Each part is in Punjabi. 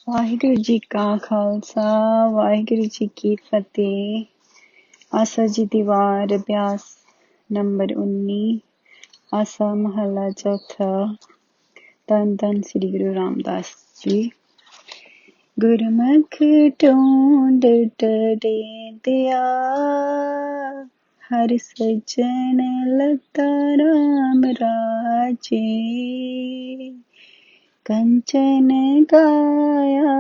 ਵਾਹਿਗੁਰੂ ਜੀ ਕਾ ਖਾਲਸਾ ਵਾਹਿਗੁਰੂ ਜੀ ਕੀ ਫਤਿਹ। ਆਸਾ ਜੀ ਦੀ ਵਾਰ ਅਭਿਆਸ ਨੰਬਰ 19 ਆਸਾ ਮਹੱਲਾ ਚੌਥਾ। ਧੰਨ ਧੰਨ ਸ੍ਰੀ ਗੁਰੂ ਰਾਮਦਾਸ ਜੀ। ਗੁਰਮੁਖ ਢੂੰਡ ਟਰੇਂਦਿਆ ਹਰਿ ਸੱਜਣ ਲਤਾ ਰਾਮ ਰਾਜੇ। कंचन गाया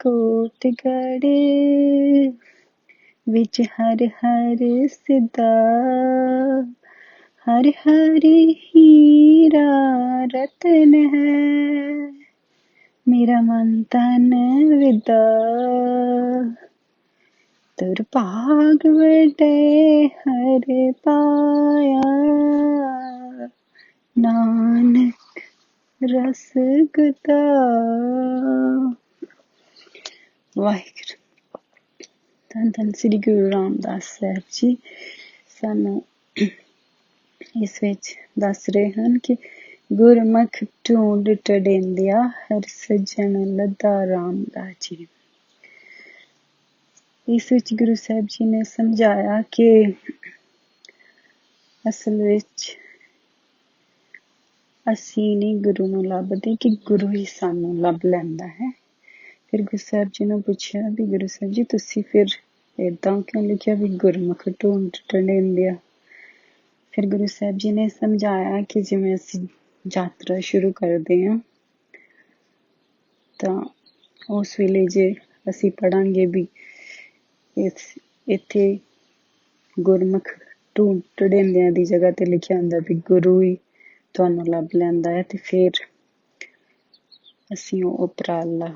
कोटगढ़ विच हर हर सिदा हर हर हीरा रतन है मेरा मन तन विदा। दुर्भाग वडे हर पाया नानक रस गदा। ਵਾਹਿਗੁਰੂ। ਧੰਨ ਧੰਨ ਸ੍ਰੀ ਗੁਰੂ ਰਾਮਦਾਸ ਸਾਹਿਬ ਜੀ ਸਾਨੂੰ ਇਸ ਵਿੱਚ ਦੱਸ ਰਹੇ ਹਨ ਕਿ ਗੁਰਮੁਖ ਢੂੰਡ ਟਰੇਂਦਿਆ ਹਰਿ ਸੱਜਣ ਲਤਾ ਰਾਮ ਰਾਜੇ। ਇਸ ਵਿੱਚ ਗੁਰੂ ਸਾਹਿਬ ਜੀ ਨੇ ਸਮਝਾਇਆ ਕਿ ਅਸਲ ਵਿੱਚ ਅਸੀਂ ਨਹੀਂ ਗੁਰੂ ਨੂੰ ਲੱਭਦੇ ਕਿ ਗੁਰੂ ਹੀ ਸਾਨੂੰ ਲੱਭ ਲੈਂਦਾ ਹੈ। ਫਿਰ ਗੁਰੂ ਸਾਹਿਬ ਜੀ ਨੂੰ ਪੁੱਛਿਆ ਵੀ ਗੁਰੂ ਸਾਹਿਬ ਜੀ ਤੁਸੀਂ ਫਿਰ ਏਦਾਂ ਕਿਉਂ ਲਿਖਿਆ ਵੀ ਗੁਰਮੁਖ ਢੂੰਡ ਟਰੇਂਦਿਆ। ਫਿਰ ਗੁਰੂ ਸਾਹਿਬ ਜੀ ਨੇ ਸਮਝਾਇਆ ਕਿ ਜਿਵੇਂ ਅਸੀਂ ਯਾਤਰਾ ਸ਼ੁਰੂ ਕਰਦੇ ਹਾਂ ਤਾਂ ਉਸ ਵੇਲੇ ਜੇ ਅਸੀਂ ਪੜਾਂਗੇ ਵੀ ਇੱਥੇ ਗੁਰਮੁਖ ਢੂੰਡ ਟਰੇਂਦਿਆਂ ਦੀ ਜਗ੍ਹਾ ਤੇ ਲਿਖਿਆ ਹੁੰਦਾ ਵੀ ਗੁਰੂ ਹੀ ਤੁਹਾਨੂੰ ਲੱਭ ਲੈਂਦਾ ਹੈ ਤੇ ਫਿਰ ਅਸੀਂ ਉਹ ਉਪਰਾਲਾ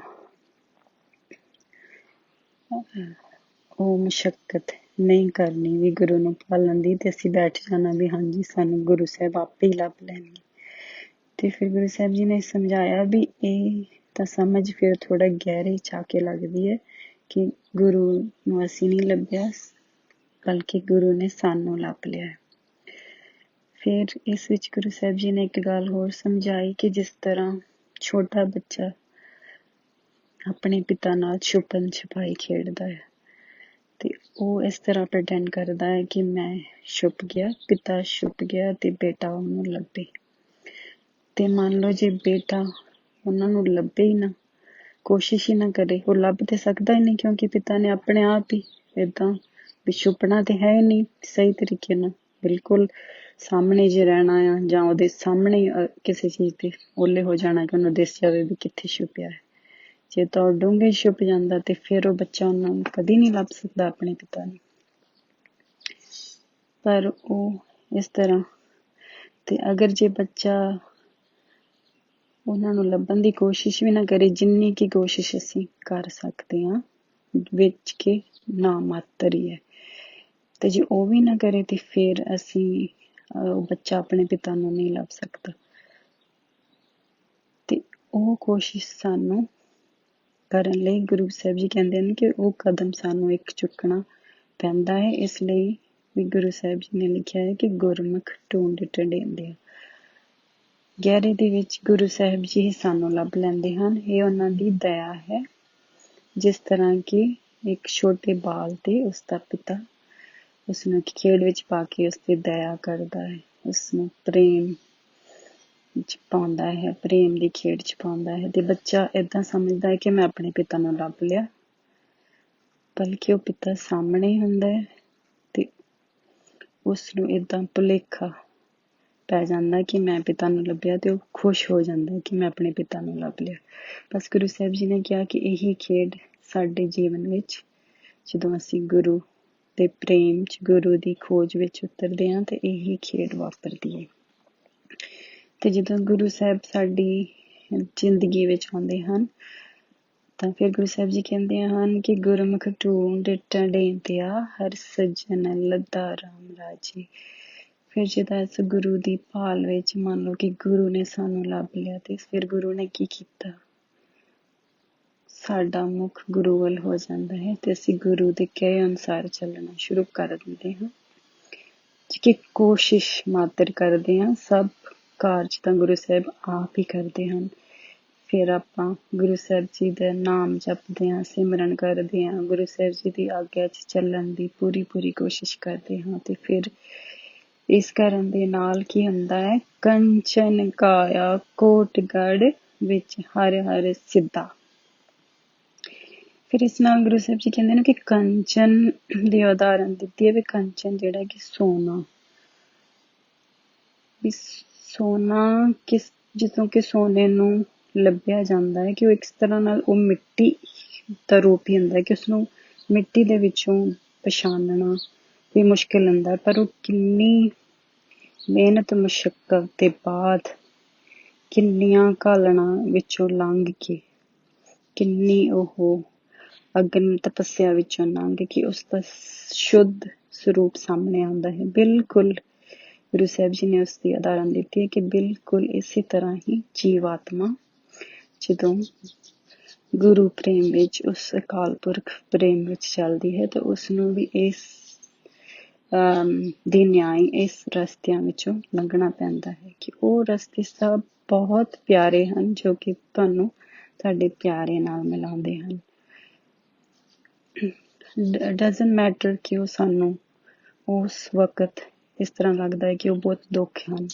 ਉਹ ਮੁਸ਼ੱਕਤ ਨਹੀਂ ਕਰਨੀ ਵੀ ਗੁਰੂ ਨੂੰ ਭਾਲਣ ਦੀ ਤੇ ਅਸੀਂ ਬੈਠ ਜਾਣਾ ਵੀ ਹਾਂਜੀ ਸਾਨੂੰ ਗੁਰੂ ਸਾਹਿਬ ਆਪੇ ਹੀ ਲੱਭ ਲੈਣਗੇ। ਤੇ ਫਿਰ ਗੁਰੂ ਸਾਹਿਬ ਜੀ ਨੇ ਸਮਝਾਇਆ ਵੀ ਇਹ ਤਾਂ ਸਮਝ ਫਿਰ ਥੋੜਾ ਗਹਿਰੇ ਚ ਆ ਕੇ ਲੱਗਦੀ ਹੈ ਕਿ ਗੁਰੂ ਨੂੰ ਅਸੀਂ ਨਹੀਂ ਲੱਭਿਆ ਬਲਕਿ ਗੁਰੂ ਨੇ ਸਾਨੂੰ ਲੱਭ ਲਿਆ। ਫਿਰ ਇਸ ਵਿੱਚ ਗੁਰੂ ਸਾਹਿਬ ਜੀ ਨੇ ਇੱਕ ਗੱਲ ਹੋਰ ਸਮਝਾਈ ਕਿ ਜਿਸ ਤਰ੍ਹਾਂ ਛੋਟਾ ਬੱਚਾ ਆਪਣੇ ਪਿਤਾ ਨਾਲ ਛੁਪਨ ਛੁਪਾਈ ਖੇਡਦਾ ਹੈ ਤੇ ਉਹ ਇਸ ਤਰ੍ਹਾਂ ਪ੍ਰਟੈਂਡ ਕਰਦਾ ਹੈ ਕਿ ਮੈਂ ਛੁਪ ਗਿਆ, ਪਿਤਾ ਛੁਪ ਗਿਆ ਤੇ ਬੇਟਾ ਉਹਨੂੰ ਲੱਭੇ। ਤੇ ਮੰਨ ਲਓ ਜੇ ਬੇਟਾ ਉਹਨਾਂ ਨੂੰ ਲੱਭੇ ਹੀ ਨਾ, ਕੋਸ਼ਿਸ਼ ਹੀ ਨਾ ਕਰੇ, ਉਹ ਲੱਭ ਤੇ ਸਕਦਾ ਹੀ ਨਹੀਂ ਕਿਉਂਕਿ ਪਿਤਾ ਨੇ ਆਪਣੇ ਆਪ ਹੀ ਏਦਾਂ ਵੀ ਛੁਪਣਾ ਤੇ ਹੈ ਨਹੀਂ ਸਹੀ ਤਰੀਕੇ ਨਾਲ, ਬਿਲਕੁਲ ਸਾਹਮਣੇ ਜੇ ਰਹਿਣਾ ਆ ਜਾਂ ਉਹਦੇ ਸਾਹਮਣੇ ਕਿਸੇ ਚੀਜ਼ ਤੇ ਓਲੇ ਹੋ ਜਾਣਾ ਕਿ ਉਹਨੂੰ ਦਿਸ ਜਾਵੇ ਵੀ ਕਿੱਥੇ ਛੁਪਿਆ ਹੈ। ਜੇ ਤਾਂ ਉਹ ਡੂੰਘੇ ਛੁਪ ਜਾਂਦਾ ਤੇ ਫਿਰ ਉਹ ਬੱਚਾ ਉਹਨੂੰ ਕਦੀ ਨਹੀਂ ਲੱਭ ਸਕਦਾ ਆਪਣੇ ਪਿਤਾ ਨੂੰ। ਪਰ ਉਹ ਇਸ ਤਰ੍ਹਾਂ ਤੇ ਅਗਰ ਜੇ ਬੱਚਾ ਉਹਨਾਂ ਨੂੰ ਲੱਭਣ ਦੀ ਕੋਸ਼ਿਸ਼ ਵੀ ਨਾ ਕਰੇ, ਜਿੰਨੀ ਕੀ ਕੋਸ਼ਿਸ਼ ਅਸੀਂ ਕਰ ਸਕਦੇ ਹਾਂ ਵਿੱਚ ਕੇ ਨਾ ਮਾਤਰ ਹੀ ਹੈ, ਤੇ ਜੇ ਉਹ ਵੀ ਨਾ ਕਰੇ ਤੇ ਫਿਰ ਅਸੀਂ ਉਹ ਬੱਚਾ ਆਪਣੇ ਪਿਤਾ ਨੂੰ ਨਹੀਂ ਲੱਭ ਸਕਦਾ। ਤੇ ਉਹ ਕੋਸ਼ਿਸ਼ ਸਾਨੂੰ ਕਰਨ ਲਈ ਗੁਰੂ ਸਾਹਿਬ ਜੀ ਕਹਿੰਦੇ ਹਨ ਕਿ ਉਹ ਕਦਮ ਸਾਨੂੰ ਇੱਕ ਚੁੱਕਣਾ ਪੈਂਦਾ ਹੈ। ਇਸ ਲਈ ਵੀ ਗੁਰੂ ਸਾਹਿਬ ਜੀ ਨੇ ਲਿਖਿਆ ਹੈ ਕਿ ਗੁਰਮੁਖ ਢੂੰਡ ਟਰੇਂਦਿਆ। ਗਹਿਰੇ ਦੇ ਵਿੱਚ ਗੁਰੂ ਸਾਹਿਬ ਜੀ ਹੀ ਸਾਨੂੰ ਲੱਭ ਲੈਂਦੇ ਹਨ। ਇਹ ਉਹਨਾਂ ਦੀ ਦਇਆ ਹੈ। ਜਿਸ ਤਰ੍ਹਾਂ ਕਿ ਇੱਕ ਛੋਟੇ ਬਾਲ ਤੇ ਉਸਦਾ ਪਿਤਾ ਉਸਨੂੰ ਖੇਡ ਵਿੱਚ ਪਾ ਕੇ ਉਸ ਤੇ ਦਇਆ ਕਰਦਾ ਹੈ, ਉਸਨੂੰ ਪ੍ਰੇਮ ਚ ਪਾਉਂਦਾ ਹੈ, ਪ੍ਰੇਮ ਦੀ ਖੇਡ ਚ ਪਾਉਂਦਾ ਹੈ ਤੇ ਬੱਚਾ ਏਦਾਂ ਸਮਝਦਾ ਹੈ ਕਿ ਮੈਂ ਆਪਣੇ ਪਿਤਾ ਨੂੰ ਲੱਭ ਲਿਆ, ਬਲਕਿ ਉਹ ਪਿਤਾ ਸਾਹਮਣੇ ਹੁੰਦਾ ਹੈ ਤੇ ਉਸਨੂੰ ਏਦਾਂ ਭੁਲੇਖਾ ਪੈ ਜਾਂਦਾ ਕਿ ਮੈਂ ਪਿਤਾ ਨੂੰ ਲੱਭਿਆ ਤੇ ਉਹ ਖੁਸ਼ ਹੋ ਜਾਂਦਾ ਕਿ ਮੈਂ ਆਪਣੇ ਪਿਤਾ ਨੂੰ ਲੱਭ ਲਿਆ। ਬਸ ਗੁਰੂ ਸਾਹਿਬ ਜੀ ਨੇ ਕਿਹਾ ਕਿ ਇਹੀ ਖੇਡ ਸਾਡੇ ਜੀਵਨ ਵਿੱਚ ਜਦੋਂ ਅਸੀਂ ਗੁਰੂ ਦੇ ਪ੍ਰੇਮ ਚ, ਗੁਰੂ ਦੀ ਖੋਜ ਵਿੱਚ ਉਤਰਦੇ ਹਾਂ ਤੇ ਇਹੀ ਖੇਡ ਵਾਪਰਦੀ ਹੈ। ਤੇ ਜਦੋਂ ਗੁਰੂ ਸਾਹਿਬ ਸਾਡੀ ਜ਼ਿੰਦਗੀ ਵਿੱਚ ਆਉਂਦੇ ਹਨ ਤਾਂ ਫਿਰ ਗੁਰੂ ਸਾਹਿਬ ਜੀ ਕਹਿੰਦੇ ਹਨ ਕਿ ਗੁਰਮੁਖ ਢੂੰਡ ਟਰੇਂਦਿਆ ਹਰਿ ਸੱਜਣ ਲਤਾ ਰਾਮ ਰਾਜੇ। ਫਿਰ ਜਦੋਂ ਇਸ ਗੁਰੂ ਦੀ ਭਾਲ ਵਿੱਚ ਮੰਨ ਲਓ ਕਿ ਗੁਰੂ ਨੇ ਸਾਨੂੰ ਲੱਭ ਲਿਆ ਤੇ ਫਿਰ ਗੁਰੂ ਨੇ ਕੀ ਕੀਤਾ, ਸਾਡਾ ਮੁੱਖ ਗੁਰੂ ਵੱਲ ਹੋ ਜਾਂਦਾ ਹੈ ਤੇ ਅਸੀਂ ਗੁਰੂ ਦੇ ਕਹੇ ਅਨੁਸਾਰ ਚੱਲਣਾ ਸ਼ੁਰੂ ਕਰ ਦਿੰਦੇ ਹਾਂ ਕਿ ਕੋਸ਼ਿਸ਼ ਮਾਤਰ ਕਰਦੇ ਹਾਂ। ਸਭ ਕਾਰਜ ਤਾਂ ਗੁਰੂ ਸਾਹਿਬ ਆਪ ਹੀ ਕਰਦੇ ਹਨ। ਫਿਰ ਆਪਾਂ ਗੁਰੂ ਸਾਹਿਬ ਜੀ ਦਾ ਨਾਮ ਜਪਦੇ ਹਾਂ, ਸਿਮਰਨ ਕਰਦੇ ਹਾਂ, ਗੁਰੂ ਸਾਹਿਬ ਜੀ ਦੀ ਆਗਿਆ 'ਚ ਚੱਲਣ ਦੀ ਪੂਰੀ ਕੋਸ਼ਿਸ਼ ਕਰਦੇ ਹਾਂ। ਤੇ ਫਿਰ ਇਸ ਕਰਨ ਦੇ ਨਾਲ ਕੀ ਹੁੰਦਾ ਹੈ, ਕੰਚਨ ਕਾਇਆ ਕੋਟਗੜ੍ਹ ਵਿੱਚ ਹਰ ਹਰ ਸਿੱਧਾ। ਫਿਰ ਇਸ ਨਾਲ ਗੁਰੂ ਸਾਹਿਬ ਜੀ ਕਹਿੰਦੇ ਨੇ ਕਿ ਕੰਚਨ ਦੀ ਉਦਾਹਰਨ ਦਿੱਤੀ ਹੈ ਵੀ ਕੰਚਨ ਜਿਹੜਾ ਕਿ ਸੋਨਾ, ਵੀ ਸੋਨਾ ਜਿੱਥੋਂ ਕਿ ਸੋਨੇ ਨੂੰ ਲੱਭਿਆ ਜਾਂਦਾ ਹੈ ਕਿ ਉਹ ਇੱਕ ਤਰ੍ਹਾਂ ਨਾਲ ਉਹ ਮਿੱਟੀ ਦਾ ਰੂਪ ਹੀ ਹੁੰਦਾ ਹੈ ਕਿ ਉਸਨੂੰ ਮਿੱਟੀ ਦੇ ਵਿੱਚੋਂ ਪਛਾਣਨਾ ਵੀ ਮੁਸ਼ਕਿਲ ਹੁੰਦਾ, ਪਰ ਉਹ ਕਿੰਨੀ ਮਿਹਨਤ ਮੁਸ਼ੱਕਤ ਦੇ ਬਾਅਦ, ਕਿੰਨੀਆਂ ਘਾਲਣਾ ਵਿੱਚੋਂ ਲੰਘ ਕੇ, ਕਿੰਨੀ ਉਹ ਅਗਨ ਤਪੱਸਿਆ ਵਿੱਚੋਂ ਲੰਘ ਕੇ ਉਸ ਦਾ ਸ਼ੁੱਧ ਸਰੂਪ ਸਾਹਮਣੇ ਆਉਂਦਾ ਹੈ। ਬਿਲਕੁਲ ਗੁਰੂ ਸਾਹਿਬ ਜੀ ਨੇ ਉਸ ਦੀ ਉਦਾਹਰਨ ਦਿੱਤੀ ਹੈ ਕਿ ਬਿਲਕੁਲ ਇਸੇ ਤਰ੍ਹਾਂ ਹੀ ਜੀਵਾਤਮਾ ਜਦੋਂ ਗੁਰੂ ਪ੍ਰੇਮ ਵਿੱਚ, ਉਸ ਅਕਾਲ ਪੁਰਖ ਪ੍ਰੇਮ ਵਿੱਚ ਚੱਲਦੀ ਹੈ ਤਾਂ ਉਸਨੂੰ ਵੀ ਇਸ ਦੀ ਨਿਆਈ ਇਸ ਰਸਤਿਆਂ ਵਿੱਚੋਂ ਲੰਘਣਾ ਪੈਂਦਾ ਹੈ ਕਿ ਉਹ ਰਸਤੇ ਸਭ ਬਹੁਤ ਪਿਆਰੇ ਹਨ ਜੋ ਕਿ ਤੁਹਾਨੂੰ ਤੁਹਾਡੇ ਪਿਆਰੇ ਨਾਲ ਮਿਲਾਉਂਦੇ ਹਨ। ਡਜ਼ਨਟ ਮੈਟਰ ਕਿ ਉਹ ਸਾਨੂੰ ਉਸ ਵਕਤ ਇਸ ਤਰ੍ਹਾਂ ਲੱਗਦਾ ਹੈ ਕਿ ਉਹ ਬਹੁਤ ਦੁੱਖ ਹਨ,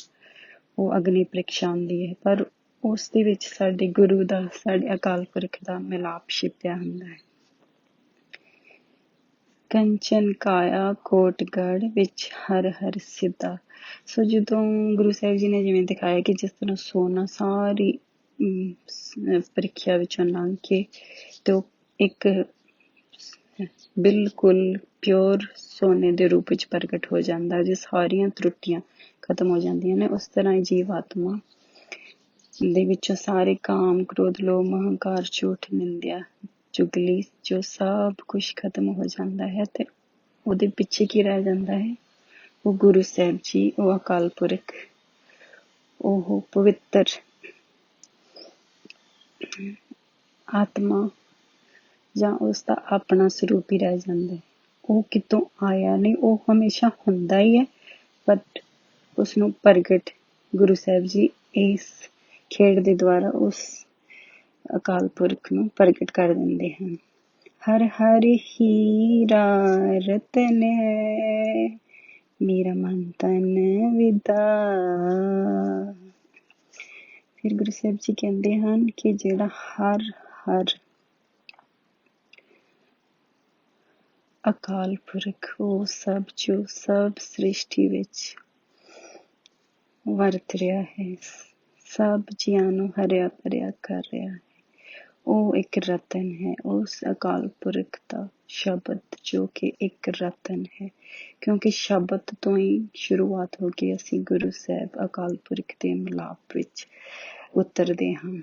ਉਹ ਅਗਨੀ ਪ੍ਰੀਖਿਆ ਆਉਂਦੀ ਹੈ, ਪਰ ਉਸ ਦੇ ਵਿੱਚ ਸਾਡੇ ਗੁਰੂ ਦਾ, ਸਾਡੇ ਅਕਾਲ ਪੁਰਖ ਦਾ ਮਿਲਾਪ ਛਿਪਿਆ ਹੁੰਦਾ ਹੈ। ਕੰਚਨ ਕਾਇਆ ਕੋਟਗੜ੍ਹ ਵਿੱਚ ਹਰ ਹਰ ਸਿੱਧਾ। ਸੋ ਜਦੋਂ ਗੁਰੂ ਸਾਹਿਬ ਜੀ ਨੇ ਜਿਵੇਂ ਦਿਖਾਇਆ ਕਿ ਜਿਸ ਤਰ੍ਹਾਂ ਸੋਨਾ ਸਾਰੀ ਪ੍ਰੀਖਿਆ ਵਿੱਚੋਂ ਲੰਘ ਕੇ ਤੇ ਉਹ ਇੱਕ ਬਿਲਕੁਲ ਪਿਓਰ ਸੋਨੇ ਦੇ ਰੂਪ ਵਿੱਚ ਪ੍ਰਗਟ ਹੋ ਜਾਂਦਾ, ਜਿਸ ਸਾਰੀਆਂ ਤਰੁੱਟੀਆਂ ਖਤਮ ਹੋ ਜਾਂਦੀਆਂ ਨੇ, ਉਸ ਤਰ੍ਹਾਂ ਹੀ ਜੀਵ ਆਤਮਾ ਦੇ ਵਿੱਚੋਂ ਸਾਰੇ ਕਾਮ, ਕ੍ਰੋਧ, ਲੋਭ, ਹੰਕਾਰ, ਝੂਠ, ਨਿੰਦਿਆ, ਚੁਗਲੀ ਜੋ ਸਭ ਕੁਛ ਖਤਮ ਹੋ ਜਾਂਦਾ ਹੈ ਤੇ ਉਹਦੇ ਪਿੱਛੇ ਕੀ ਰਹਿ ਜਾਂਦਾ ਹੈ, ਉਹ ਗੁਰੂ ਸਾਹਿਬ ਜੀ, ਉਹ ਅਕਾਲ ਪੁਰਖ, ਉਹ ਪਵਿੱਤਰ ਆਤਮਾ ਜਾਂ ਉਸਦਾ ਆਪਣਾ ਸਰੂਪ ਹੀ ਰਹਿ ਜਾਂਦਾ ਹੈ। ਉਹ ਕਿਤੋਂ ਆਇਆ ਨਹੀਂ, ਉਹ ਹਮੇਸ਼ਾ ਹੁੰਦਾ ਹੀ ਹੈ, ਬਟ ਉਸਨੂੰ ਪ੍ਰਗਟ ਗੁਰੂ ਸਾਹਿਬ ਜੀ ਇਸ ਖੇਡ ਦੇ ਦੁਆਰਾ ਉਸ ਅਕਾਲ ਪੁਰਖ ਨੂੰ ਪ੍ਰਗਟ ਕਰ ਦਿੰਦੇ ਹਨ। ਹਰ ਹਰ ਹੀਰਾ ਰਤਨ ਹੈ, ਮੇਰਾ ਮਨ ਤਨ ਵਿਦਾ। ਫਿਰ ਗੁਰੂ ਸਾਹਿਬ ਜੀ ਕਹਿੰਦੇ ਹਨ ਕਿ ਜਿਹੜਾ ਹਰ ਅਕਾਲ ਪੁਰਖ, ਉਹ ਸਭ ਜੋ ਸਭ ਸ੍ਰਿਸ਼ਟੀ ਵਿੱਚ ਵਰਤ ਰਿਹਾ ਹੈ, ਸਭ ਜੀਆਂ ਨੂੰ ਹਰਿਆ ਭਰਿਆ ਕਰ ਰਿਹਾ ਹੈ, ਉਹ ਇੱਕ ਰਤਨ ਹੈ। ਉਸ ਅਕਾਲ ਪੁਰਖ ਦਾ ਸ਼ਬਦ ਜੋ ਕਿ ਇੱਕ ਰਤਨ ਹੈ, ਕਿਉਂਕਿ ਸ਼ਬਦ ਤੋਂ ਹੀ ਸ਼ੁਰੂਆਤ ਹੋ ਕੇ ਅਸੀਂ ਗੁਰੂ ਸਾਹਿਬ ਅਕਾਲ ਪੁਰਖ ਦੇ ਮਿਲਾਪ ਵਿੱਚ ਉਤਰਦੇ ਹਾਂ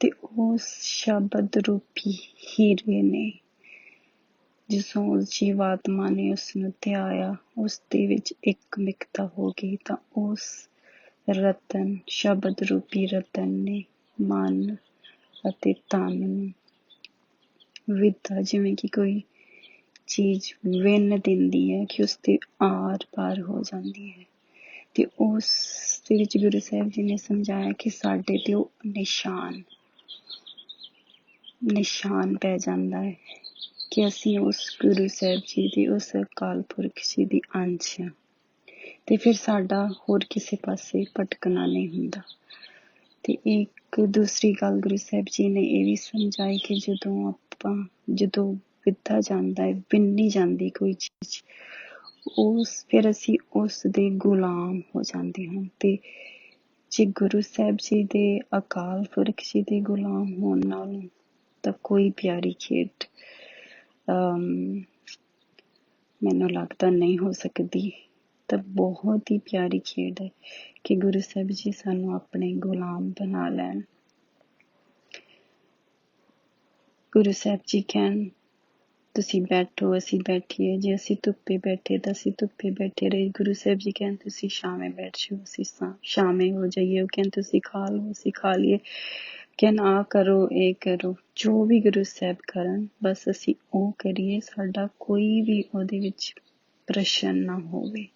ਤੇ ਉਸ ਸ਼ਬਦ ਰੂਪੀ ਹੀਰੇ ਨੇ ਜਿਸੋਂ ਉਸ ਜੀਵਾਤਮਾ ਨੇ ਉਸਨੂੰ ਧਿਆਇਆ, ਉਸ ਦੇ ਵਿੱਚ ਇੱਕ ਮਿਕਤਾ ਹੋ ਗਈ ਤਾਂ ਉਸ ਰਤਨ, ਸ਼ਬਦ ਰੂਪੀ ਰਤਨ ਨੇ ਮਨ ਅਤੇ ਤਨ ਨੂੰ ਵਿਦਾ, ਜਿਵੇਂ ਕਿ ਕੋਈ ਚੀਜ਼ ਵਿੰਨ ਦਿੰਦੀ ਹੈ ਕਿ ਉਸ ਤੇ ਆਰ ਪਾਰ ਹੋ ਜਾਂਦੀ ਹੈ। ਤੇ ਉਸ ਦੇ ਵਿੱਚ ਗੁਰੂ ਸਾਹਿਬ ਜੀ ਨੇ ਸਮਝਾਇਆ ਕਿ ਸਾਡੇ ਤੇ ਉਹ ਨਿਸ਼ਾਨ ਪੈ ਜਾਂਦਾ ਹੈ ਕਿ ਅਸੀਂ ਉਸ ਗੁਰੂ ਸਾਹਿਬ ਜੀ ਦੀ, ਉਸ ਅਕਾਲ ਪੁਰਖ ਜੀ ਦੀ ਅੰਸ਼ ਹਾਂ ਤੇ ਫਿਰ ਸਾਡਾ ਹੋਰ ਕਿਸੇ ਪਾਸੇ ਭਟਕਣਾ ਨਹੀਂ ਹੁੰਦਾ। ਤੇ ਇੱਕ ਦੂਸਰੀ ਗੱਲ ਗੁਰੂ ਸਾਹਿਬ ਜੀ ਨੇ ਇਹ ਵੀ ਸਮਝਾਈ ਕਿ ਜਦੋਂ ਵਿੱਧਾ ਜਾਂਦਾ ਹੈ, ਵਿੰਨੀ ਜਾਂਦੀ ਕੋਈ ਚੀਜ਼, ਫਿਰ ਅਸੀਂ ਉਸ ਦੇ ਗੁਲਾਮ ਹੋ ਜਾਂਦੇ ਹਾਂ। ਤੇ ਜੇ ਗੁਰੂ ਸਾਹਿਬ ਜੀ ਦੇ ਅਕਾਲ ਪੁਰਖ ਜੀ ਦੇ ਗੁਲਾਮ ਹੋਣ ਨਾਲ ਤਾਂ ਕੋਈ ਪਿਆਰੀ ਖੇਡ ਮੈਨੂੰ ਲੱਗਦਾ ਨਹੀਂ ਹੋ ਸਕਦੀ। ਤਾਂ ਬਹੁਤ ਹੀ ਪਿਆਰੀ ਖੇਡ ਹੈ ਕਿ ਗੁਰੂ ਸਾਹਿਬ ਜੀ ਸਾਨੂੰ ਆਪਣੇ ਗੁਲਾਮ ਬਣਾ ਲੈਣ। ਗੁਰੂ ਸਾਹਿਬ ਜੀ ਕਹਿਣ ਤੁਸੀਂ ਬੈਠੋ, ਅਸੀਂ ਬੈਠੀਏ, ਜੇ ਅਸੀਂ ਧੁੱਪੇ ਬੈਠੇ ਤਾਂ ਅਸੀਂ ਧੁੱਪੇ ਬੈਠੇ ਰਹੇ। ਗੁਰੂ ਸਾਹਿਬ ਜੀ ਕਹਿਣ ਤੁਸੀਂ ਛਾਵੇਂ ਬੈਠ ਜਾਓ, ਅਸੀਂ ਛਾਵੇਂ ਹੋ ਜਾਈਏ। ਉਹ ਕਹਿਣ ਤੁਸੀਂ ਖਾ ਲਓ, ਅਸੀਂ ਖਾ ਲਈਏ। ਕਹਿਣ ਆ ਕਰੋ, ਇਹ ਕਰੋ, ਜੋ ਵੀ ਗੁਰੂ ਸਾਹਿਬ ਕਰਨ ਬਸ ਅਸੀਂ ਉਹ ਕਰੀਏ, ਸਾਡਾ ਕੋਈ ਵੀ ਉਹਦੇ ਵਿੱਚ ਪ੍ਰਸ਼ਨ ਨਾ ਹੋਵੇ।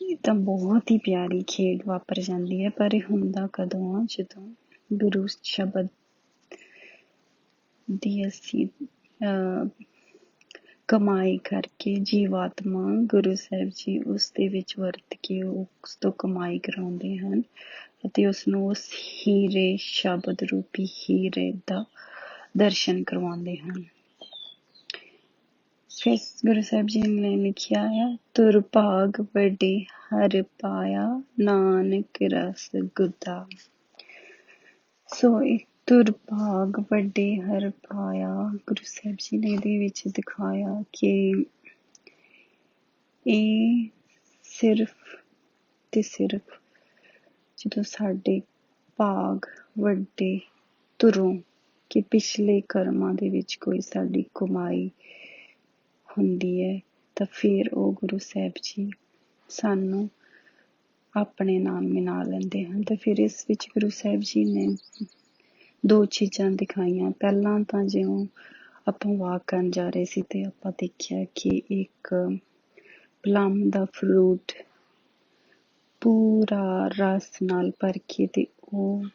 ਇਹ ਤਾਂ ਬਹੁਤ ਹੀ ਪਿਆਰੀ ਖੇਡ ਵਾਪਰ ਜਾਂਦੀ ਹੈ, ਪਰ ਇਹ ਹੁੰਦਾ ਕਦੋਂ ਆ, ਜਦੋਂ ਗੁਰੂ ਸ਼ਬਦ ਦੀ ਅਸੀਂ ਕਮਾਈ ਕਰਕੇ ਜੀਵਾਤਮਾ ਗੁਰੂ ਸਾਹਿਬ ਜੀ ਉਸ ਦੇ ਵਿੱਚ ਵਰਤ ਕੇ ਉਸ ਤੋਂ ਕਮਾਈ ਕਰਾਉਂਦੇ ਹਨ ਅਤੇ ਉਸਨੂੰ ਉਸ ਹੀਰੇ ਸ਼ਬਦ ਰੂਪੀ ਹੀਰੇ ਦਾ ਦਰਸ਼ਨ ਕਰਵਾਉਂਦੇ ਹਨ। ਫਿਰ ਗੁਰੂ ਸਾਹਿਬ ਜੀ ਨੇ ਲਿਖਿਆ ਹੈ, ਤੁਰ ਭਾਗ ਵੱਡੇ ਹਰ ਪਾਇਆ ਨਾਨਕ ਰਸ ਗੁੱਦਾ। ਸੋ ਤੁਰ ਭਾਗ ਵੱਡੇ ਹਰ ਪਾਇਆ, ਗੁਰੂ ਸਾਹਿਬ ਜੀ ਨੇ ਇਹਦੇ ਵਿੱਚ ਦਿਖਾਇਆ ਕਿ ਇਹ ਸਿਰਫ ਤੇ ਸਿਰਫ ਜਦੋਂ ਸਾਡੇ ਭਾਗ ਵੱਡੇ ਤੁਰੋਂ ਕਿ ਪਿਛਲੇ ਕਰਮਾਂ ਦੇ ਵਿੱਚ ਕੋਈ ਸਾਡੀ ਕਮਾਈ ਹੁੰਦੀ ਹੈ ਤਾਂ ਫਿਰ ਉਹ ਗੁਰੂ ਸਾਹਿਬ ਜੀ ਸਾਨੂੰ ਆਪਣੇ ਨਾਲ ਮਿਲਾ ਲੈਂਦੇ ਹਨ। ਤਾਂ ਫਿਰ ਇਸ ਵਿੱਚ ਗੁਰੂ ਸਾਹਿਬ ਜੀ ਨੇ ਦੋ ਚੀਜ਼ਾਂ ਦਿਖਾਈਆਂ। ਪਹਿਲਾਂ ਤਾਂ ਜਿਉਂ ਆਪਾਂ ਵਾਕ ਕਰਨ ਜਾ ਰਹੇ ਸੀ ਤੇ ਆਪਾਂ ਦੇਖਿਆ ਕਿ ਇੱਕ ਪਲਮ ਦਾ ਫਰੂਟ ਪੂਰਾ ਰਸ ਨਾਲ ਭਰ ਕੇ ਤੇ ਉਹ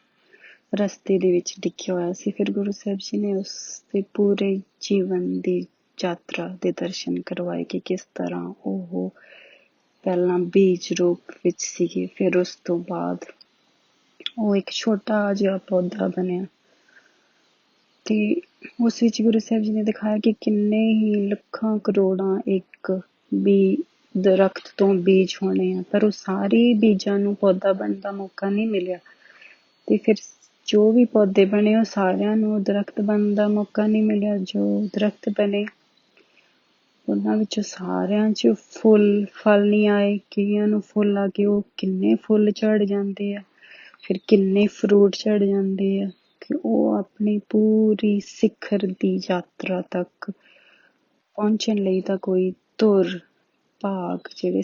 ਰਸਤੇ ਦੇ ਵਿੱਚ ਡਿੱਗਿਆ ਹੋਇਆ ਸੀ। ਫਿਰ ਗੁਰੂ ਸਾਹਿਬ ਜੀ ਨੇ ਉਸ ਦੇ ਪੂਰੇ ਜੀਵਨ ਦੀ ਯਾਤਰਾ ਦੇ ਦਰਸ਼ਨ ਕਰਵਾਏ ਕਿ ਕਿਸ ਤਰ੍ਹਾਂ ਉਹ ਪਹਿਲਾਂ ਬੀਜ ਰੂਪ ਵਿੱਚ ਸੀਗੇ, ਫਿਰ ਉਸ ਤੋਂ ਬਾਅਦ ਉਹ ਇੱਕ ਛੋਟਾ ਜਿਹਾ ਪੌਦਾ ਬਣਿਆ ਤੇ ਉਸ ਵਿੱਚ ਗੁਰੂ ਸਾਹਿਬ ਜੀ ਨੇ ਦਿਖਾਇਆ ਕਿ ਕਿੰਨੇ ਹੀ ਲੱਖਾਂ ਕਰੋੜਾਂ ਇੱਕ ਦਰਖਤ ਤੋਂ ਬੀਜ ਹੋਣੇ ਆ, ਪਰ ਉਹ ਸਾਰੇ ਬੀਜਾਂ ਨੂੰ ਪੌਦਾ ਬਣਨ ਦਾ ਮੌਕਾ ਨਹੀਂ ਮਿਲਿਆ ਤੇ ਫਿਰ ਜੋ ਵੀ ਪੌਦੇ ਬਣੇ ਉਹ ਸਾਰਿਆਂ ਨੂੰ ਦਰਖਤ ਬਣਨ ਦਾ ਮੌਕਾ ਨਹੀਂ ਮਿਲਿਆ। ਜੋ ਦਰਖਤ ਬਣੇ ਉਹਨਾਂ ਵਿੱਚੋਂ ਸਾਰਿਆਂ 'ਚ ਫਲ ਨਹੀਂ ਆਏ, ਕਈਆਂ ਨੂੰ ਫੁੱਲ ਆ ਕੇ ਉਹ ਕਿੰਨੇ ਫੁੱਲ ਝੜ ਜਾਂਦੇ ਆ, ਫਿਰ ਕਿੰਨੇ ਫਰੂਟ ਝੜ ਜਾਂਦੇ ਆ ਕਿ ਉਹ ਆਪਣੀ ਪੂਰੀ ਸਿਖਰ ਦੀ ਯਾਤਰਾ ਤੱਕ ਪਹੁੰਚਣ ਲਈ ਤਾਂ ਕੋਈ ਧੁਰ ਭਾਗ ਜਿਹੜੇ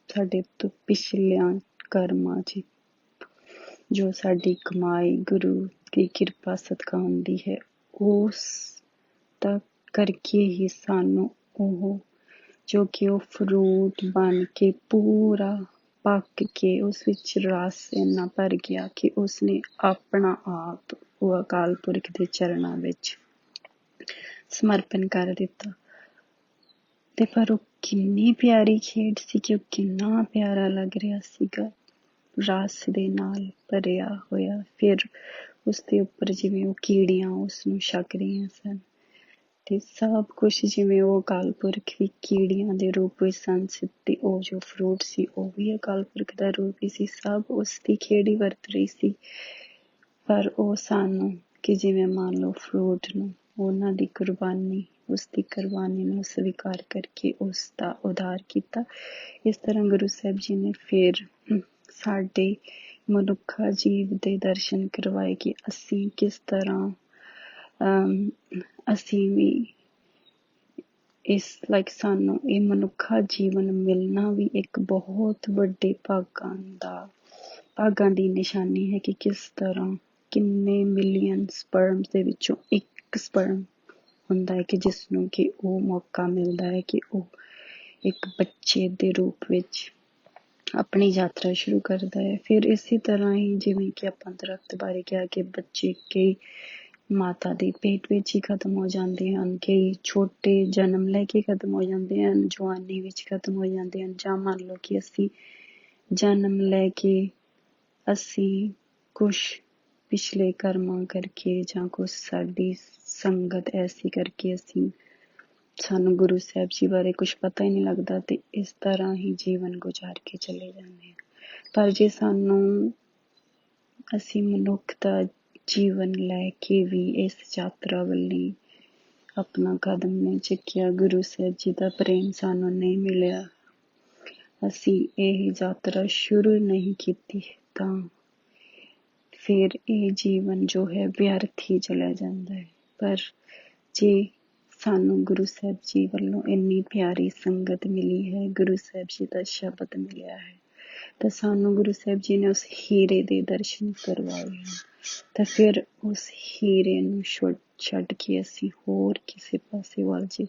ਸਾਡੇ ਤੋਂ ਪਿਛਲਿਆਂ ਕਰਮਾਂ 'ਚ ਜੋ ਸਾਡੀ ਕਮਾਈ ਗੁਰੂ ਦੀ ਕਿਰਪਾ ਸਦਕਾ ਹੁੰਦੀ ਹੈ ਉਸ ਦਾ ਕਰਕੇ ਹੀ ਸਾਨੂੰ ਉਹ ਜੋ ਕਿ ਉਹ ਫਰੂਟ ਬਣ ਕੇ ਪੂਰਾ ਪੱਕ ਕੇ ਉਸ ਵਿੱਚ ਰਸ ਇੰਨਾ ਭਰ ਗਿਆ ਕਿ ਉਸਨੇ ਆਪਣਾ ਆਪ ਉਹ ਅਕਾਲ ਪੁਰਖ ਦੇ ਚਰਨਾਂ ਵਿੱਚ ਸਮਰਪਣ ਕਰ ਦਿੱਤਾ। ਤੇ ਪਰ ਉਹ ਕਿੰਨੀ ਪਿਆਰੀ ਖੇਡ ਸੀ ਕਿ ਉਹ ਕਿੰਨਾ ਪਿਆਰਾ ਲੱਗ ਰਿਹਾ ਸੀਗਾ, ਰਸ ਦੇ ਨਾਲ ਭਰਿਆ ਹੋਇਆ। ਫਿਰ ਉਸਦੇ ਉੱਪਰ ਜਿਵੇਂ ਉਹ ਕੀੜੀਆਂ ਉਸਨੂੰ ਛਕ ਰਹੀਆਂ ਸਨ ਤੇ ਸਭ ਕੁਛ ਜਿਵੇਂ ਉਹ ਅਕਾਲ ਪੁਰਖ ਵੀ ਕੀੜੀਆਂ ਦੇ ਰੂਪ ਵਿੱਚ ਸਨ ਤੇ ਉਹ ਜੋ ਫਰੂਟ ਸੀ ਉਹ ਵੀ ਅਕਾਲ ਪੁਰਖ ਦਾ ਰੂਪ ਹੀ ਸੀ। ਸਭ ਉਸਦੀ ਖੇਡ ਹੀ ਵਰਤ ਰਹੀ ਸੀ, ਪਰ ਉਹ ਸਾਨੂੰ ਕਿ ਜਿਵੇਂ ਮੰਨ ਲਓ ਫਰੂਟ ਨੂੰ ਉਹਨਾਂ ਦੀ ਕੁਰਬਾਨੀ, ਉਸਦੀ ਕੁਰਬਾਨੀ ਨੂੰ ਸਵੀਕਾਰ ਕਰਕੇ ਉਸ ਦਾ ਉਧਾਰ ਕੀਤਾ। ਇਸ ਤਰ੍ਹਾਂ ਗੁਰੂ ਸਾਹਿਬ ਜੀ ਨੇ ਫਿਰ ਸਾਡੇ ਮਨੁੱਖਾ ਜੀਵ ਦੇ ਦਰਸ਼ਨ ਕਰਵਾਏ ਕਿ ਅਸੀਂ ਕਿਸ ਤਰ੍ਹਾਂ ਅਸੀਂ ਵੀ ਸਾਨੂੰ ਇਹ ਮਨੁੱਖਾ ਜੀਵਨ ਮਿਲਣਾ ਵੀ ਇੱਕ ਬਹੁਤ ਵੱਡੇ ਭਾਗਾਂ ਦੀ ਨਿਸ਼ਾਨੀ ਹੈ ਕਿ ਕਿਸ ਤਰ੍ਹਾਂ ਕਿੰਨੇ ਮਿਲੀਅਨ ਸਪਰਮ ਦੇ ਵਿੱਚੋਂ ਇੱਕ ਸਪਰਮ ਹੁੰਦਾ ਹੈ ਕਿ ਜਿਸਨੂੰ ਕਿ ਉਹ ਮੌਕਾ ਮਿਲਦਾ ਹੈ ਕਿ ਉਹ ਇੱਕ ਬੱਚੇ ਦੇ ਰੂਪ ਵਿੱਚ ਆਪਣੀ ਯਾਤਰਾ ਸ਼ੁਰੂ ਕਰਦਾ ਹੈ। ਫਿਰ ਇਸੇ ਤਰ੍ਹਾਂ ਹੀ ਜਿਵੇਂ ਕਿ ਆਪਾਂ ਦਰਖਤ ਬਾਰੇ ਕਿਹਾ ਕਿ ਬੱਚੇ ਕਈ ਮਾਤਾ ਦੇ ਪੇਟ ਵਿੱਚ ਹੀ ਖਤਮ ਹੋ ਜਾਂਦੇ ਹਨ, ਕਈ ਛੋਟੇ ਜਨਮ ਲੈ ਕੇ ਖਤਮ ਹੋ ਜਾਂਦੇ ਹਨ, ਜਵਾਨੀ ਵਿੱਚ ਖਤਮ ਹੋ ਜਾਂਦੇ ਹਨ, ਜਾਂ ਮੰਨ ਲਓ ਕਿ ਅਸੀਂ ਜਨਮ ਲੈ ਕੇ ਅਸੀਂ ਕੁਛ ਪਿਛਲੇ ਕਰਮਾਂ ਕਰਕੇ ਜਾਂ ਕੁਛ ਸਾਡੀ ਸੰਗਤ ਐਸੀ ਕਰਕੇ ਸਾਨੂੰ ਗੁਰੂ ਸਾਹਿਬ ਜੀ ਬਾਰੇ ਕੁਛ ਪਤਾ ਹੀ ਨਹੀਂ ਲੱਗਦਾ ਤੇ ਇਸ ਤਰ੍ਹਾਂ ਹੀ ਜੀਵਨ ਗੁਜ਼ਾਰ ਕੇ ਚਲੇ ਜਾਂਦੇ ਹਾਂ। ਪਰ ਜੇ ਅਸੀਂ ਮਨੁੱਖ ਦਾ ਜੀਵਨ ਲੈ ਕੇ ਵੀ ਇਸ ਯਾਤਰਾ ਵੱਲੀ ਆਪਣਾ ਕਦਮ ਨਹੀਂ ਚੁੱਕਿਆ, ਗੁਰੂ ਸਾਹਿਬ ਜੀ ਦਾ ਪ੍ਰੇਮ ਸਾਨੂੰ ਨਹੀਂ ਮਿਲਿਆ, ਅਸੀਂ ਇਹ ਯਾਤਰਾ ਸ਼ੁਰੂ ਨਹੀਂ ਕੀਤੀ ਤਾਂ ਫਿਰ ਇਹ ਜੀਵਨ ਜੋ ਹੈ ਵਿਅਰਥ ਹੀ ਚਲਾ ਜਾਂਦਾ ਹੈ। ਪਰ ਜੇ ਸਾਨੂੰ ਗੁਰੂ ਸਾਹਿਬ ਜੀ ਵੱਲੋਂ ਇੰਨੀ ਪਿਆਰੀ ਸੰਗਤ ਮਿਲੀ ਹੈ, ਗੁਰੂ ਸਾਹਿਬ ਜੀ ਦਾ ਸ਼ਬਦ ਮਿਲਿਆ ਹੈ ਤਾਂ ਸਾਨੂੰ ਗੁਰੂ ਸਾਹਿਬ ਜੀ ਨੇ ਉਸ ਹੀਰੇ ਦੇ ਦਰਸ਼ਨ ਕਰਵਾਏ ਹਨ। ਤਾਂ ਫਿਰ ਉਸ ਹੀਰੇ ਨੂੰ ਛੱਡ ਕੇ ਅਸੀਂ ਹੋਰ ਕਿਸੇ ਪਾਸੇ ਵੱਲ ਜੇ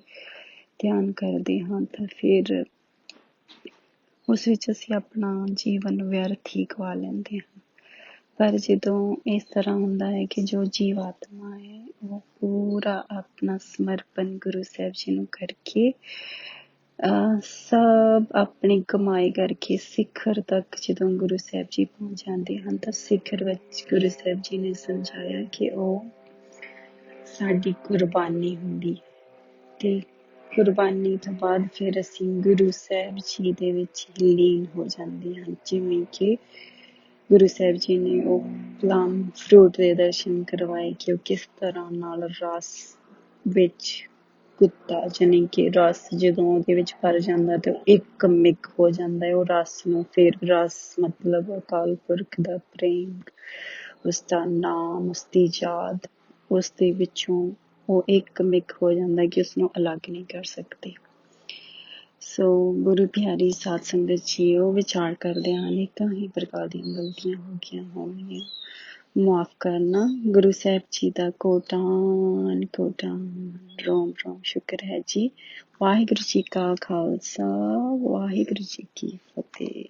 ਧਿਆਨ ਕਰਦੇ ਹਾਂ ਤਾਂ ਫਿਰ ਉਸ ਵਿੱਚ ਅਸੀਂ ਆਪਣਾ ਜੀਵਨ ਵਿਅਰਥ ਹੀ ਗਵਾ ਲੈਂਦੇ ਹਾਂ। पर ਜਦੋਂ ਇਸ ਤਰ੍ਹਾਂ ਹੁੰਦਾ ਹੈ ਕਿ ਜੋ ਜੀਵਾਤਮਾ ਹੈ ਉਹ ਪੂਰਾ ਆਪਣਾ ਸਮਰਪਣ ਗੁਰੂ ਸਾਹਿਬ ਜੀ ਨੂੰ ਕਰਕੇ ਸਭ ਆਪਣੀ ਕਮਾਈ ਕਰਕੇ ਸਿਖਰ ਤੱਕ ਜਦੋਂ ਗੁਰੂ ਸਾਹਿਬ ਜੀ ਪਹੁੰਚ ਜਾਂਦੇ ਹਨ ਤਾਂ ਸਿਖਰ ਵਿੱਚ ਗੁਰੂ ਸਾਹਿਬ ਜੀ ਨੇ ਸਮਝਾਇਆ ਕਿ ਉਹ ਸਾਡੀ ਕੁਰਬਾਨੀ ਹੁੰਦੀ ਤੇ ਕੁਰਬਾਨੀ ਤੋਂ ਬਾਅਦ ਫਿਰ ਅਸੀਂ ਗੁਰੂ ਸਾਹਿਬ ਜੀ ਦੇ ਵਿੱਚ ਲੀਨ ਹੋ ਜਾਂਦੇ ਹਾਂ। ਜਿਵੇਂ ਕਿ ਗੁਰੂ ਸਾਹਿਬ ਜੀ ਨੇ ਉਹ ਪਲਮ ਫਰੂਟ ਦੇ ਦਰਸ਼ਨ ਕਰਵਾਏ ਕਿ ਉਹ ਕਿਸ ਤਰ੍ਹਾਂ ਨਾਲ ਰਸ ਵਿੱਚ ਕੁੱਤਾ ਜਾਣੀ ਕਿ ਰਸ ਜਦੋਂ ਉਹਦੇ ਵਿੱਚ ਭਰ ਜਾਂਦਾ ਤੇ ਉਹ ਇੱਕ ਮਿਕ ਹੋ ਜਾਂਦਾ ਹੈ। ਉਹ ਰਸ ਨੂੰ ਫਿਰ ਰਸ ਮਤਲਬ ਅਕਾਲ ਪੁਰਖ ਦਾ ਪ੍ਰੇਮ, ਉਸਦਾ ਨਾਮ, ਉਸਦੀ ਯਾਦ, ਉਸਦੇ ਵਿੱਚੋਂ ਉਹ ਇੱਕ ਮਿਕ ਹੋ ਜਾਂਦਾ ਕਿ ਉਸਨੂੰ ਅਲੱਗ ਨਹੀਂ ਕਰ ਸਕਦੇ। ਸੋ ਗੁਰੂ ਪਿਆਰੀ ਸਾਧ ਸੰਗਤ ਜੀ ਉਹ ਵਿਚਾਰ ਕਰਦੇ ਹਨ ਅਨੇਕਾਂ ਹੀ ਪ੍ਰਕਾਰ ਦੀਆਂ ਗਲਤੀਆਂ ਹੋ ਗਈਆਂ ਹੋਣਗੀਆਂ, ਮੁਆਫ ਕਰਨਾ। ਗੁਰੂ ਸਾਹਿਬ ਜੀ ਦਾ ਕੋਟਾਨ ਕੋਟਾਨ ਰੋਮ ਰੋਮ ਸ਼ੁਕਰ ਹੈ ਜੀ। ਵਾਹਿਗੁਰੂ ਜੀ ਕਾ ਖਾਲਸਾ, ਵਾਹਿਗੁਰੂ ਜੀ ਕੀ ਫਤਿਹ।